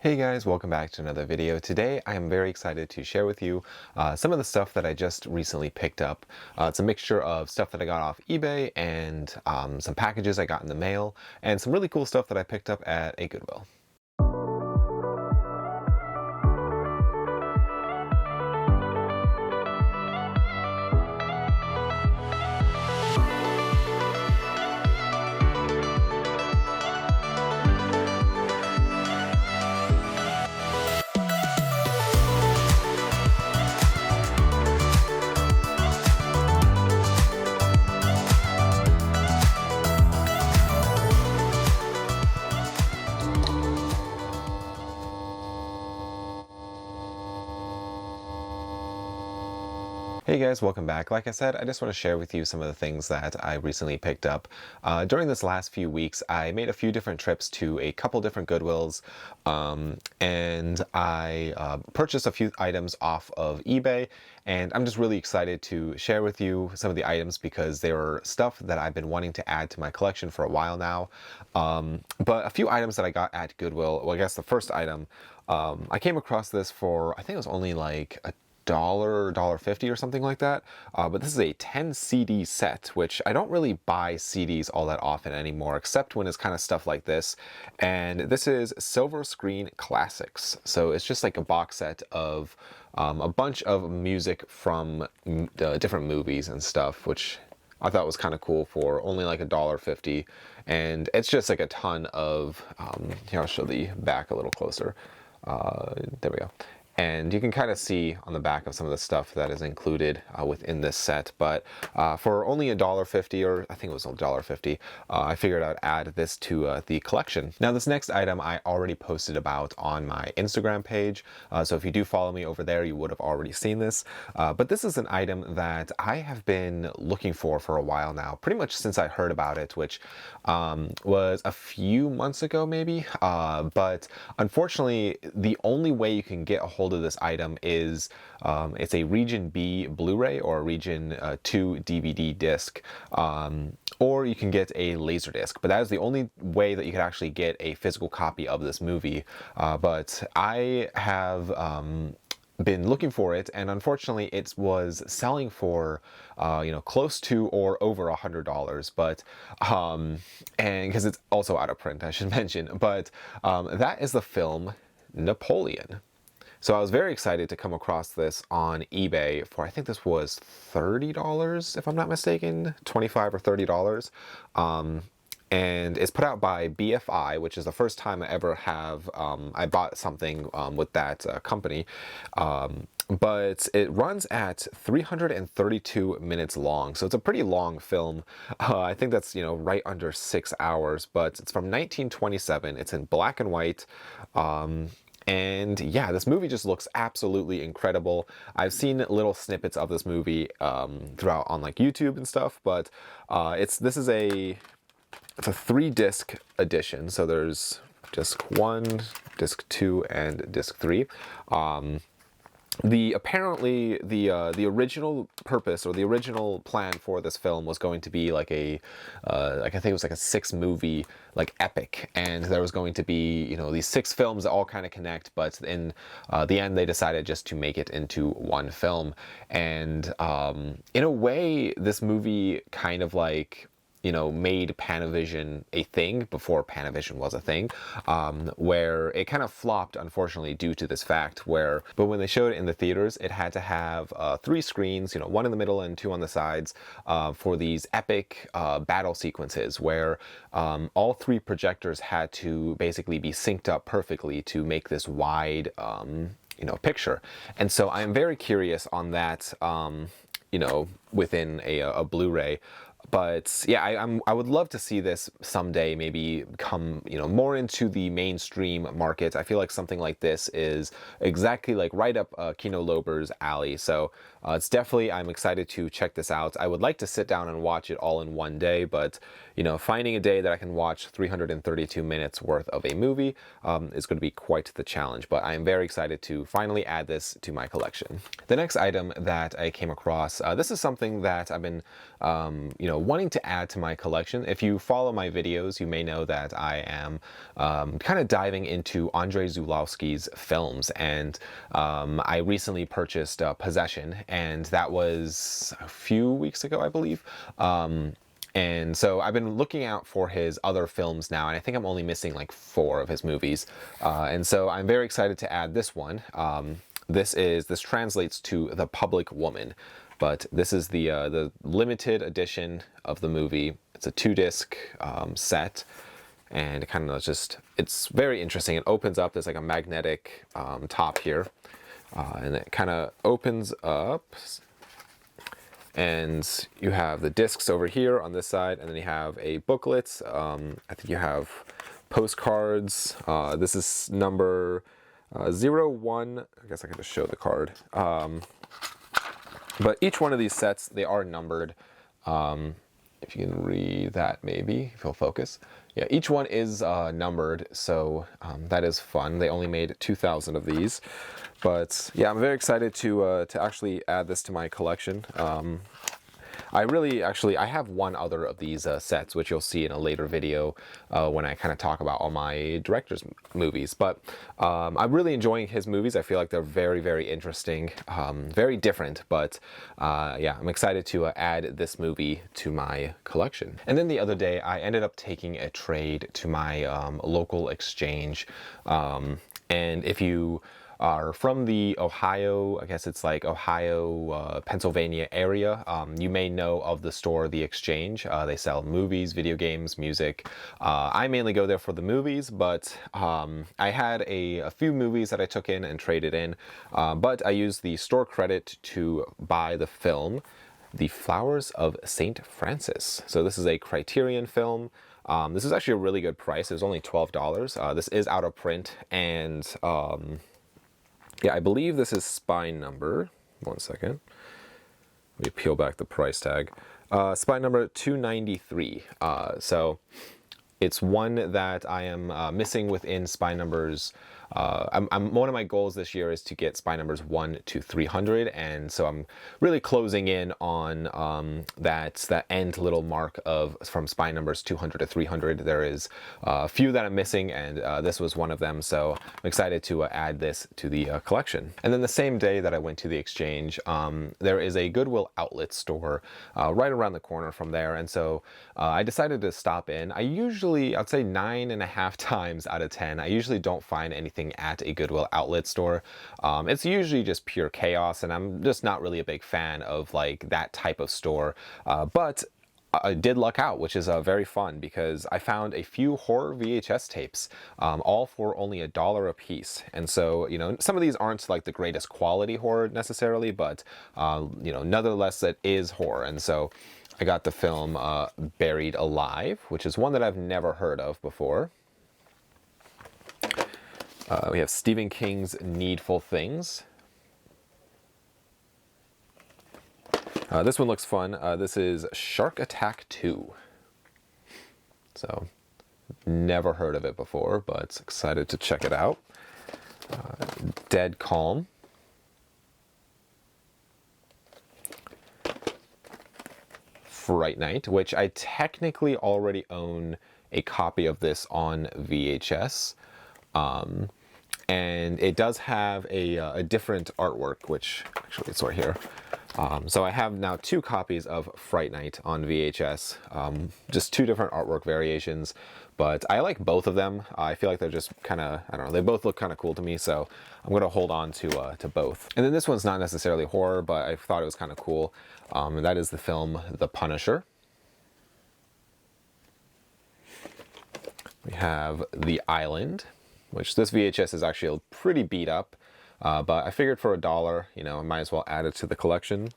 Hey guys, welcome back to another video. Today I am very excited to share with you some of the stuff that I just recently picked up. It's a mixture of stuff that I got off eBay and some packages I got in the mail and some really cool stuff that I picked up at a Goodwill. Hey guys, welcome back. Like I said, I just want to share with you some of the things that I recently picked up. During this last few weeks, I made a few different trips to a couple different Goodwills, and I purchased a few items off of eBay, and I'm just really excited to share with you some of the items because they were stuff that I've been wanting to add to my collection for a while now. But a few items that I got at Goodwill, well, I guess the first item, I came across this for, I think it was only like $1.50 or something like that. But this is a 10 CD set, which I don't really buy CDs all that often anymore, except when it's kind of stuff like this. And this is Silver Screen Classics. So it's just like a box set of a bunch of music from different movies and stuff, which I thought was kind of cool for only like $1.50. And it's just like a ton of, here I'll show the back a little closer. There we go. And you can kind of see on the back of some of the stuff that is included within this set. But for only $1.50, or I think it was $1.50, I figured I'd add this to the collection. Now this next item I already posted about on my Instagram page. So if you do follow me over there, you would have already seen this. But this is an item that I have been looking for a while now, pretty much since I heard about it, which was a few months ago maybe. But unfortunately, the only way you can get a hold of this item is it's a Region B Blu-ray or a Region 2 DVD disc, or you can get a Laserdisc, but that is the only way that you could actually get a physical copy of this movie. But I have been looking for it, and unfortunately it was selling for close to or over $100, but and because it's also out of print, I should mention. But that is the film Napoleon. So I was very excited to come across this on eBay for, I think this was $30 if I'm not mistaken, $25 or $30. And it's put out by BFI, which is the first time I ever have, I bought something with that company. But it runs at 332 minutes long, so it's a pretty long film. I think that's, right under 6 hours, but it's from 1927. It's in black and white. And yeah, this movie just looks absolutely incredible. I've seen little snippets of this movie throughout on like YouTube and stuff, but it's a 3-disc edition. So there's disc 1, disc 2, and disc 3. Apparently the original purpose or the original plan for this film was going to be like a I think it was like a 6-movie like epic, and there was going to be these 6 films that all kind of connect, but in the end they decided just to make it into one film. And in a way this movie kind of like made Panavision a thing before Panavision was a thing, where it kind of flopped, unfortunately, due to this fact but when they showed it in the theaters, it had to have 3 screens, 1 in the middle and 2 on the sides, for these epic battle sequences where all 3 projectors had to basically be synced up perfectly to make this wide, picture. And so I am very curious on that, within a Blu-ray. But yeah, I would love to see this someday maybe come more into the mainstream market. I feel like something like this is exactly like right up Kino Lorber's alley. So it's definitely, I'm excited to check this out. I would like to sit down and watch it all in one day, but finding a day that I can watch 332 minutes worth of a movie is going to be quite the challenge. But I am very excited to finally add this to my collection. The next item that I came across, this is something that I've been wanting to add to my collection. If you follow my videos, you may know that I am kind of diving into Andrei Zulawski's films, and I recently purchased Possession, and that was a few weeks ago, I believe. And so I've been looking out for his other films now, and I think I'm only missing like 4 of his movies. And so I'm very excited to add this one. This translates to The Public Woman, but this is the limited edition of the movie. It's a 2-disc set, and it kind of it's very interesting. It opens up, there's like a magnetic top here, and it kind of opens up, and you have the discs over here on this side, and then you have a booklet. I think you have postcards. This is number 01. I guess I can just show the card. But each one of these sets, they are numbered. If you can read that, maybe, if you'll focus. Yeah, each one is numbered, so that is fun. They only made 2,000 of these. But yeah, I'm very excited to actually add this to my collection. I have one other of these sets, which you'll see in a later video when I kind of talk about all my director's movies. But I'm really enjoying his movies. I feel like they're very, very interesting, very different. But yeah, I'm excited to add this movie to my collection. And then the other day, I ended up taking a trade to my local exchange. And if you are from the Ohio, I guess it's like Ohio, Pennsylvania area, you may know of the store, The Exchange. They sell movies, video games, music. I mainly go there for the movies, but I had a few movies that I took in and traded in, but I used the store credit to buy the film, The Flowers of St. Francis. So this is a Criterion film. This is actually a really good price. It was only $12. This is out of print, and yeah, I believe this is spine number. 1 second. Let me peel back the price tag. Spine number 293. So it's one that I am missing within spine numbers. One of my goals this year is to get spine numbers 1 to 300, and so I'm really closing in on that end little mark of from spine numbers 200 to 300. There is a few that I'm missing, and this was one of them, so I'm excited to add this to the collection. And then the same day that I went to the exchange, there is a Goodwill outlet store right around the corner from there, and so I decided to stop in. I'd say 9.5 times out of 10, I usually don't find anything at a Goodwill outlet store. It's usually just pure chaos, and I'm just not really a big fan of like that type of store. But I did luck out, which is very fun, because I found a few horror VHS tapes, all for only $1 a piece. And so, you know, some of these aren't like the greatest quality horror necessarily, but you know, nonetheless, it is horror. And so I got the film Buried Alive, which is one that I've never heard of before. We have Stephen King's Needful Things. This one looks fun. This is Shark Attack 2. So, never heard of it before, but excited to check it out. Dead Calm. Fright Night, which I technically already own a copy of this on VHS. And it does have a different artwork, which actually it's right here. So I have now 2 copies of Fright Night on VHS, just 2 different artwork variations, but I like both of them. I feel like they're just kind of, I don't know, they both look kind of cool to me, so I'm going to hold on to both. And then this one's not necessarily horror, but I thought it was kind of cool. And that is the film The Punisher. We have The Island, which this VHS is actually pretty beat up, but I figured for $1, you know, I might as well add it to the collection.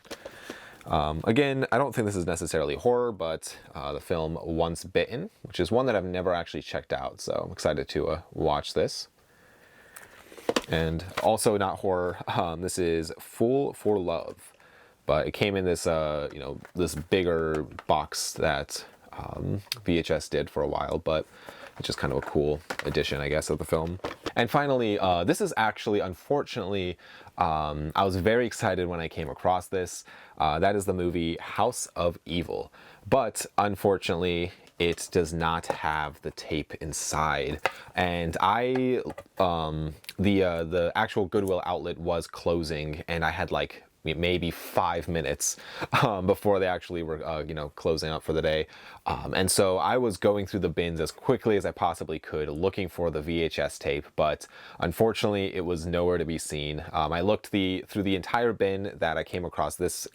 Again, I don't think this is necessarily horror, but the film Once Bitten, which is one that I've never actually checked out, so I'm excited to watch this. And also not horror, this is Fool for Love, but it came in this, you know, this bigger box that VHS did for a while, but it's just kind of a cool edition, I guess, of the film. And finally, this is actually, unfortunately, I was very excited when I came across this. That is the movie House of Evil. But unfortunately, it does not have the tape inside. And the actual Goodwill outlet was closing, and I had like maybe 5 minutes before they actually were, closing up for the day. And so I was going through the bins as quickly as I possibly could, looking for the VHS tape, but unfortunately it was nowhere to be seen. I looked through the entire bin that I came across this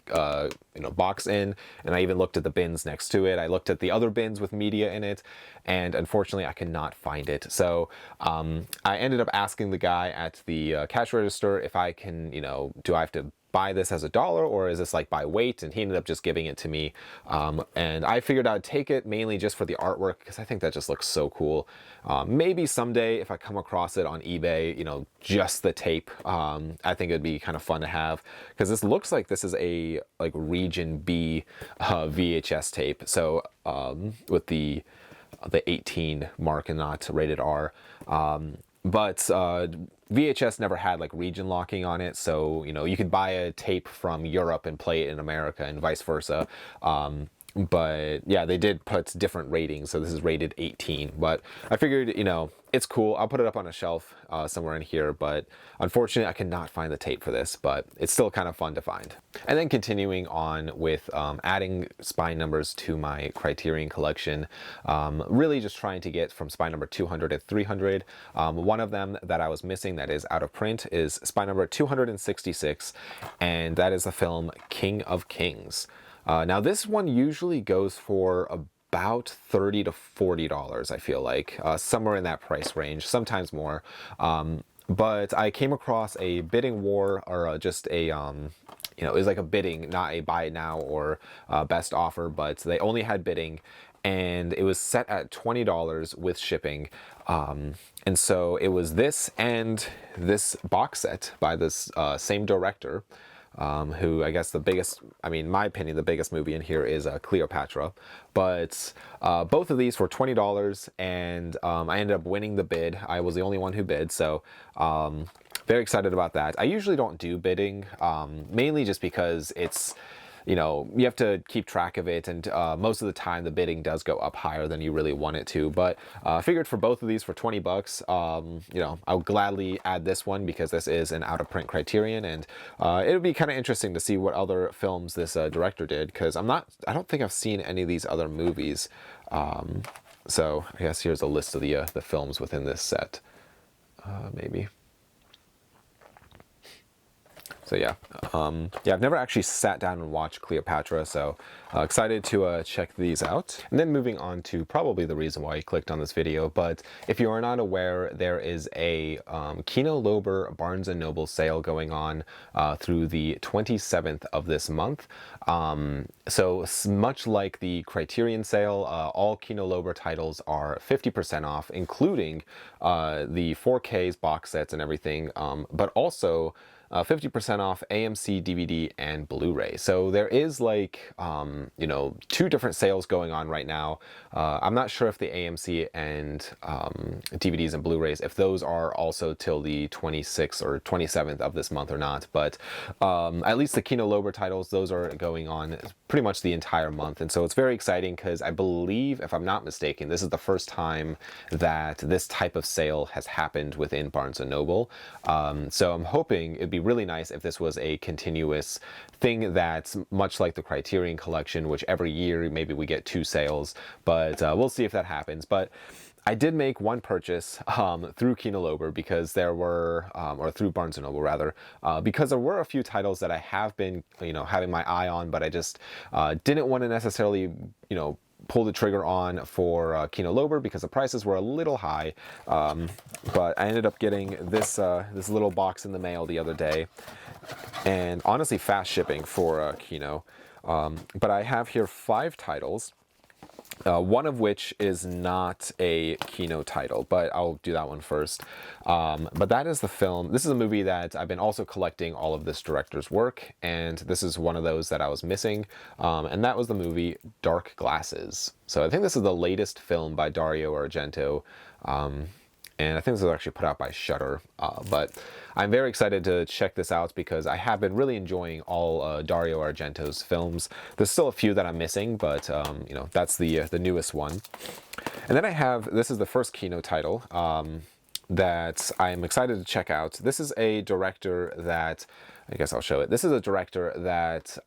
box in, and I even looked at the bins next to it. I looked at the other bins with media in it, and unfortunately I could not find it. So I ended up asking the guy at the cash register if I can, do I have to buy this as $1 or is this like by weight? And he ended up just giving it to me. And I figured I'd take it mainly just for the artwork because I think that just looks so cool. Maybe someday if I come across it on eBay, just the tape, I think it'd be kind of fun to have, because this looks like this is a like region B VHS tape. So with the 18 mark and not rated R. But VHS never had like region locking on it, so you could buy a tape from Europe and play it in America and vice versa. But yeah, they did put different ratings, so this is rated 18. But I figured, it's cool. I'll put it up on a shelf somewhere in here, but unfortunately I cannot find the tape for this, but it's still kind of fun to find. And then continuing on with adding spine numbers to my Criterion collection, really just trying to get from spine number 200 to 300. One of them that I was missing that is out of print is spine number 266, and that is the film King of Kings. Now this one usually goes for about $30 to $40, I feel like, somewhere in that price range, sometimes more. But I came across a bidding war, or just a, it was like a bidding, not a buy it now or best offer, but they only had bidding, and it was set at $20 with shipping. And so it was this and this box set by this same director, who I guess in my opinion, the biggest movie in here is Cleopatra. But both of these were $20, and I ended up winning the bid. I was the only one who bid, so very excited about that. I usually don't do bidding, mainly just because it's, you have to keep track of it, and most of the time the bidding does go up higher than you really want it to. But I figured for both of these for 20 bucks, I'll gladly add this one because this is an out of print Criterion, and it would be kind of interesting to see what other films this director did, because I don't think I've seen any of these other movies. So I guess here's a list of the films within this set, maybe. So yeah, I've never actually sat down and watched Cleopatra, so excited to check these out. And then moving on to probably the reason why you clicked on this video, but if you are not aware, there is a Kino Lorber Barnes & Noble sale going on through the 27th of this month. So much like the Criterion sale, all Kino Lorber titles are 50% off, including the 4K's box sets and everything, but also 50% off AMC DVD and Blu-ray. So there is like, two different sales going on right now. I'm not sure if the AMC and DVDs and Blu-rays, if those are also till the 26th or 27th of this month or not, but at least the Kino Lorber titles, those are going on pretty much the entire month. And so it's very exciting because I believe, if I'm not mistaken, this is the first time that this type of sale has happened within Barnes & Noble. So I'm hoping it'd be really nice if this was a continuous thing that's much like the Criterion collection, which every year maybe we get 2 sales, but we'll see if that happens. But I did make one purchase through Kino Lorber because there were, or through Barnes & Noble rather, because there were a few titles that I have been, having my eye on, but I just didn't want to necessarily, pull the trigger on for Kino Lorber because the prices were a little high. But I ended up getting this this little box in the mail the other day, and honestly fast shipping for Kino. But I have here 5 titles. One of which is not a Kino title, but I'll do that one first. But that is the film. This is a movie that I've been also collecting all of this director's work, and this is one of those that I was missing, and that was the movie Dark Glasses. So I think this is the latest film by Dario Argento. and I think this was actually put out by Shudder. But I'm very excited to check this out because I have been really enjoying all Dario Argento's films. There's still a few that I'm missing, but you know, that's the newest one. And then I have, this is the first Kino title that I'm excited to check out. This is a director that, I guess I'll show it. This is a director that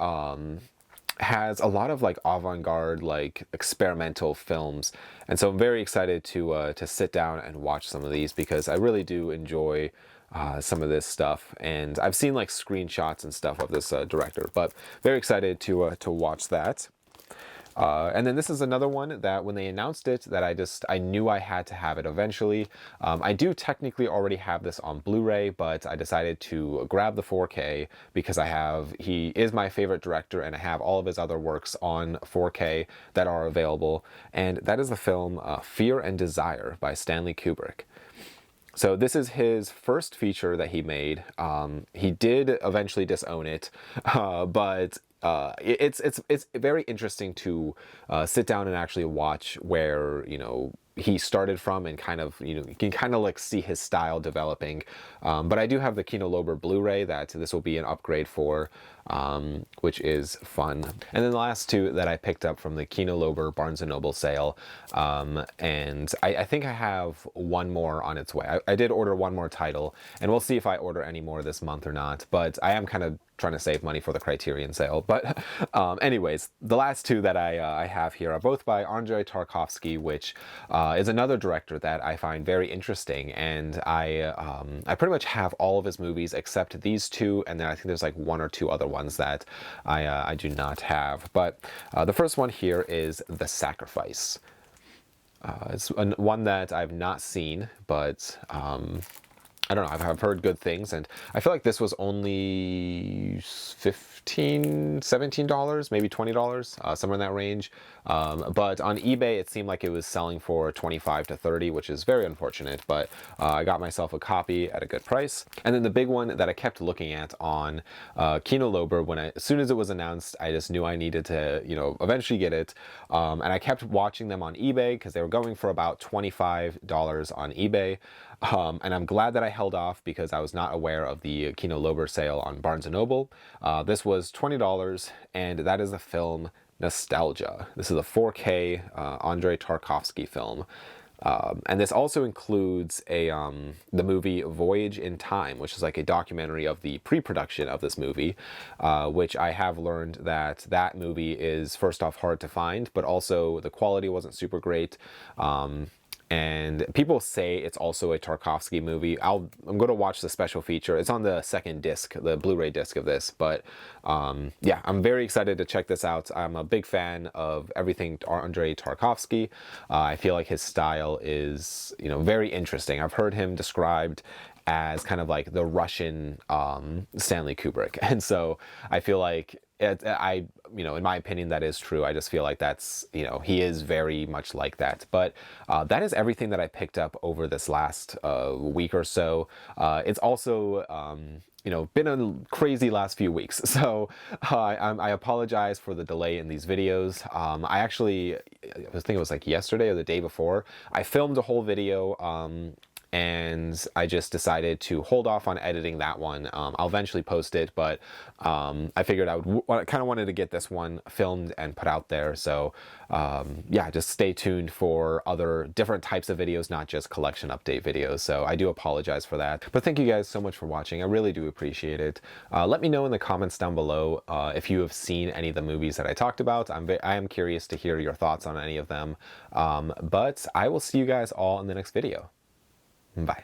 has a lot of like avant-garde, like experimental films, and so I'm very excited to sit down and watch some of these because I really do enjoy some of this stuff, and I've seen like screenshots and stuff of this director, but very excited to watch that. And then this is another one that when they announced it that I knew I had to have it eventually. I do technically already have this on Blu-ray, but I decided to grab the 4K because he is my favorite director and I have all of his other works on 4K that are available. And that is the film Fear and Desire by Stanley Kubrick. So this is his first feature that he made. He did eventually disown it, but it's very interesting to sit down and actually watch where, you know, he started from and kind of, you know, you can kind of like see his style developing. But I do have the Kino Lorber Blu-ray that this will be an upgrade for, which is fun. And then the last two that I picked up from the Kino Lorber Barnes & Noble sale, and I think I have one more on its way. I did order one more title, and we'll see if I order any more this month or not, but I am kind of trying to save money for the Criterion sale. But anyways, the last two that I have here are both by Andrei Tarkovsky, which is another director that I find very interesting, and I pretty much have all of his movies except these two, and then I think there's like one or two other ones that I do not have. But the first one here is The Sacrifice. It's one that I've not seen, but I don't know, I've heard good things, and I feel like this was only $15, $17, maybe $20, somewhere in that range. But on eBay, it seemed like it was selling for $25 to $30, which is very unfortunate, but I got myself a copy at a good price. And then the big one that I kept looking at on Kino Lorber, as soon as it was announced, I just knew I needed to, you know, eventually get it. And I kept watching them on eBay because they were going for about $25 on eBay. And I'm glad that I held off because I was not aware of the Kino Lorber sale on Barnes & Noble. This was $20, and that is the film Nostalgia. This is a 4K Andrei Tarkovsky film. And this also includes the movie Voyage in Time, which is like a documentary of the pre-production of this movie, which I have learned that movie is first off hard to find, but also the quality wasn't super great. And people say it's also a Tarkovsky movie. I'm going to watch the special feature. It's on the second disc, the Blu-ray disc of this. But yeah, I'm very excited to check this out. I'm a big fan of everything Andrei Tarkovsky. I feel like his style is, you know, very interesting. I've heard him described as kind of like the Russian Stanley Kubrick. And so I feel like you know, in my opinion, that is true. I just feel like that's, you know, he is very much like that. But that is everything that I picked up over this last week or so. It's also, you know, been a crazy last few weeks. So I apologize for the delay in these videos. I think it was like yesterday or the day before, I filmed a whole video, and I just decided to hold off on editing that one. I'll eventually post it, but I figured I kind of wanted to get this one filmed and put out there. So yeah, just stay tuned for other different types of videos, not just collection update videos. So I do apologize for that. But thank you guys so much for watching. I really do appreciate it. Let me know in the comments down below if you have seen any of the movies that I talked about. I am curious to hear your thoughts on any of them. But I will see you guys all in the next video. Bye.